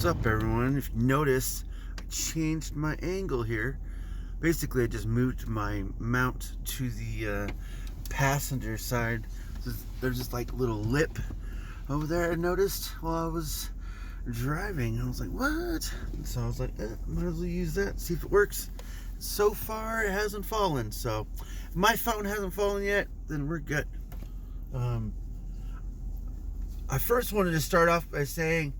What's up, everyone? If you notice, I changed my angle here. Basically, I just moved my mount to the passenger side. There's this like little lip over there I noticed while I was driving. I was like, what? So I was like, might as well use that, see if it works. So far, it hasn't fallen. So if my phone hasn't fallen yet, then we're good. I first wanted to start off by saying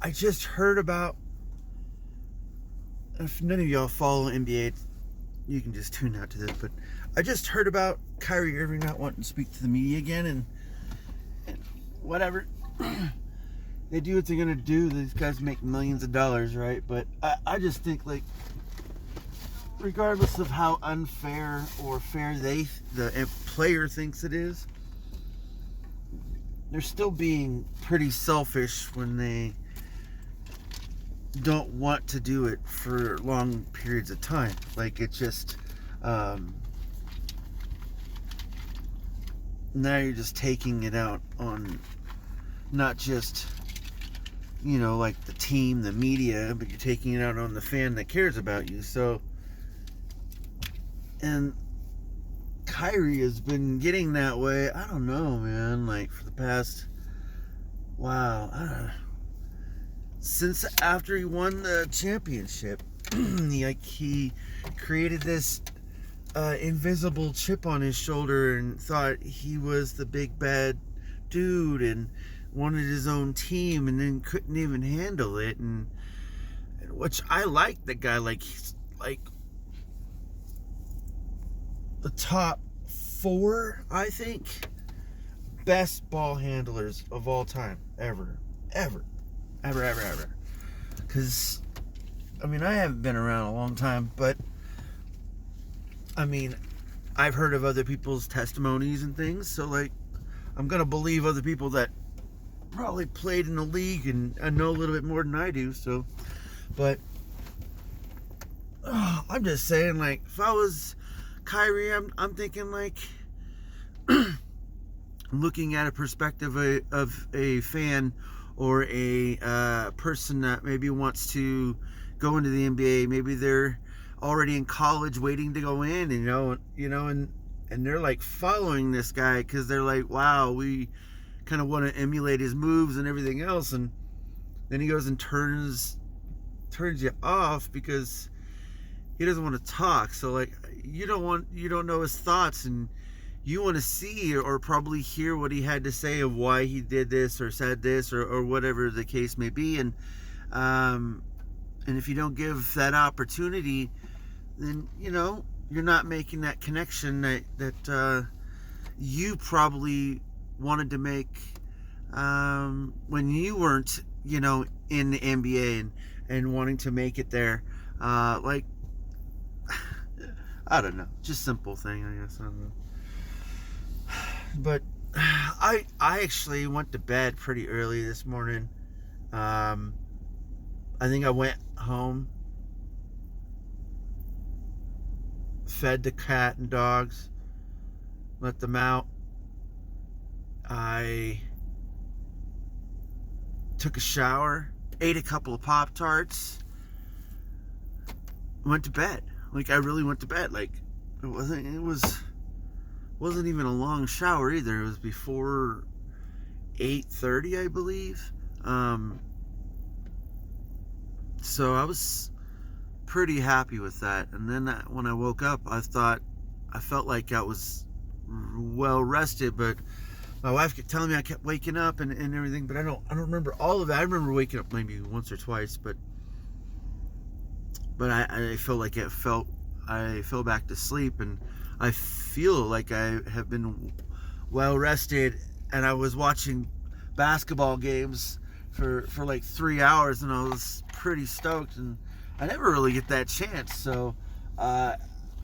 I just heard about, if none of y'all follow NBA, you can just tune out to this, but I just heard about Kyrie Irving not wanting to speak to the media again, and whatever. They do what they're going to do. These guys make millions of dollars, right? But I just think, like, regardless of how unfair or fair the player thinks it is, they're still being pretty selfish when they don't want to do it for long periods of time. Like, it's just now you're just taking it out on not just, you know, like the team, the media, but you're taking it out on the fan that cares about you. So, and Kyrie has been getting that way, I don't know, man, like for the past, wow, I don't know, since after he won the championship. he created this invisible chip on his shoulder and thought he was the big bad dude and wanted his own team, and then couldn't even handle it. And which I like the guy, like he's like the top 4, I think, best ball handlers of all time, ever. Because, I mean, I haven't been around a long time, but, I mean, I've heard of other people's testimonies and things, so, like, I'm going to believe other people that probably played in the league and know a little bit more than I do, so, but, I'm just saying, like, if I was Kyrie, I'm thinking, like, looking at a perspective of a fan or a person that maybe wants to go into the NBA. Maybe they're already in college waiting to go in, and they're like following this guy because they're like, wow, we kind of want to emulate his moves and everything else, and then he goes and turns you off because he doesn't want to talk. So, like, you don't know his thoughts, and you want to see or probably hear what he had to say of why he did this or said this or whatever the case may be. And if you don't give that opportunity, then, you know, you're not making that connection that you probably wanted to make when you weren't, you know, in the NBA and wanting to make it there. Like, I don't know, just simple thing, I guess. I don't know. But I actually went to bed pretty early this morning. I think I went home, fed the cat and dogs, let them out. I took a shower, ate a couple of Pop-Tarts, went to bed. Like, I really went to bed. Like, it wasn't even a long shower either. It was before 8:30, I believe. So I was pretty happy with that. And then when I woke up, I felt like I was well rested, but my wife kept telling me I kept waking up and everything, but I don't remember all of that. I remember waking up maybe once or twice, but I felt like I fell back to sleep, and I feel like I have been well rested, and I was watching basketball games for like 3 hours, and I was pretty stoked, and I never really get that chance. So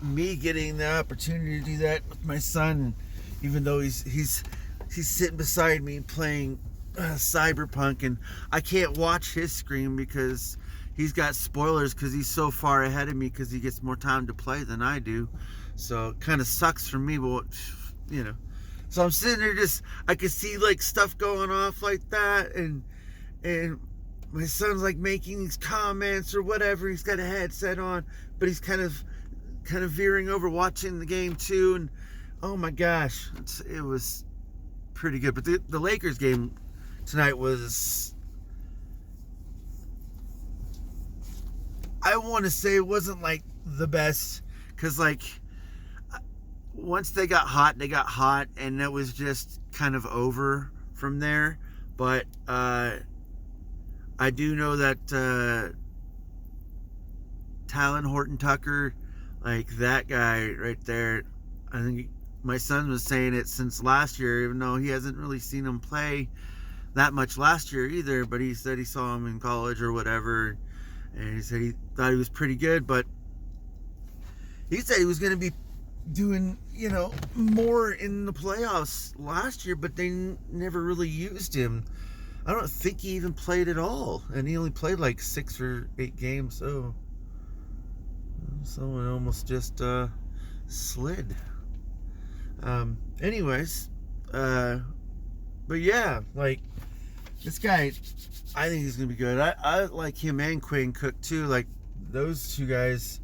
me getting the opportunity to do that with my son, even though he's sitting beside me playing Cyberpunk, and I can't watch his screen because he's got spoilers because he's so far ahead of me because he gets more time to play than I do. So it kind of sucks for me, but, you know. So I'm sitting there I could see, like, stuff going off like that, and my son's like making these comments or whatever. He's got a headset on, but he's kind of veering over watching the game too. And oh my gosh, it was pretty good. But the Lakers game tonight was, I want to say, it wasn't like the best, because like once they got hot, and that was just kind of over from there. But I do know that Talon Horton Tucker, like that guy right there, I think my son was saying it since last year, even though he hasn't really seen him play that much last year either, but he said he saw him in college or whatever, and he said he thought he was pretty good. But he said he was going to be doing, more in the playoffs last year, but they never really used him. I don't think he even played at all, and he only played like 6 or 8 games, so it almost just slid. Anyways, but yeah, like this guy, I think he's gonna be good. I like him and Quinn Cook too. Like those two guys,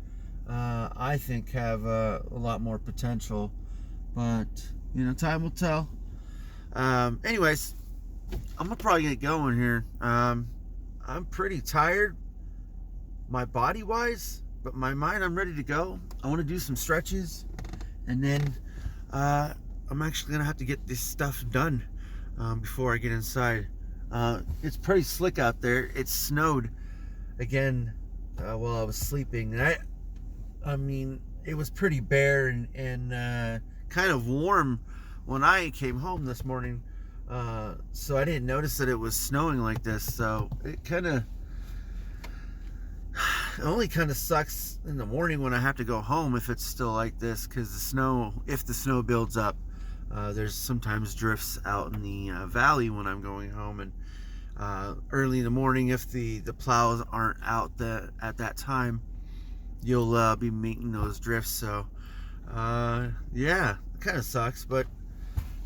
I think have a lot more potential, but time will tell. Anyways, I'm probably gonna get going here. I'm pretty tired, my body wise, but my mind, I'm ready to go. I want to do some stretches, and then I'm actually gonna have to get this stuff done before I get inside. It's pretty slick out there. It snowed again while I was sleeping, and I mean, it was pretty bare and kind of warm when I came home this morning. So I didn't notice that it was snowing like this. So it only kind of sucks in the morning when I have to go home if it's still like this, because if the snow builds up, there's sometimes drifts out in the valley when I'm going home, and early in the morning, if the plows aren't out at that time, you'll be meeting those drifts. So yeah, it kind of sucks, but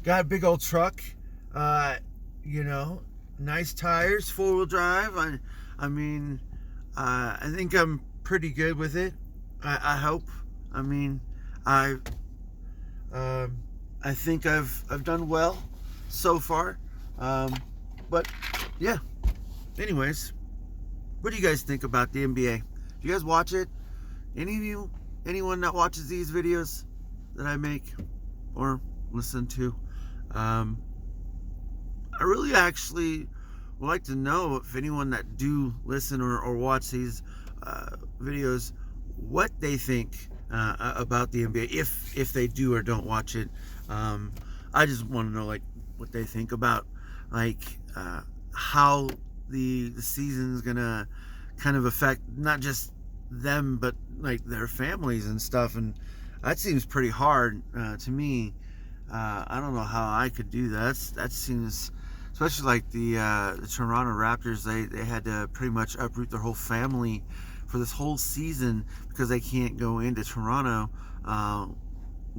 got a big old truck, nice tires, 4-wheel drive. I mean, I think I'm pretty good with it. I hope. I mean, I think I've done well so far. But yeah. Anyways, what do you guys think about the NBA? Do you guys watch it? Anyone that watches these videos that I make or listen to? I really actually would like to know if anyone that do listen or watch these videos, what they think about the NBA, if they do or don't watch it. I just want to know like what they think about like how the season is gonna kind of affect not just them but like their families and stuff, and that seems pretty hard to me. I don't know how I could do that. That seems, especially like the Toronto Raptors, they had to pretty much uproot their whole family for this whole season because they can't go into Toronto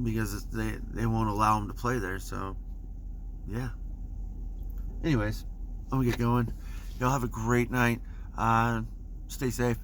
because they won't allow them to play there. So yeah. Anyways, I'm gonna get going. Y'all have a great night. Stay safe.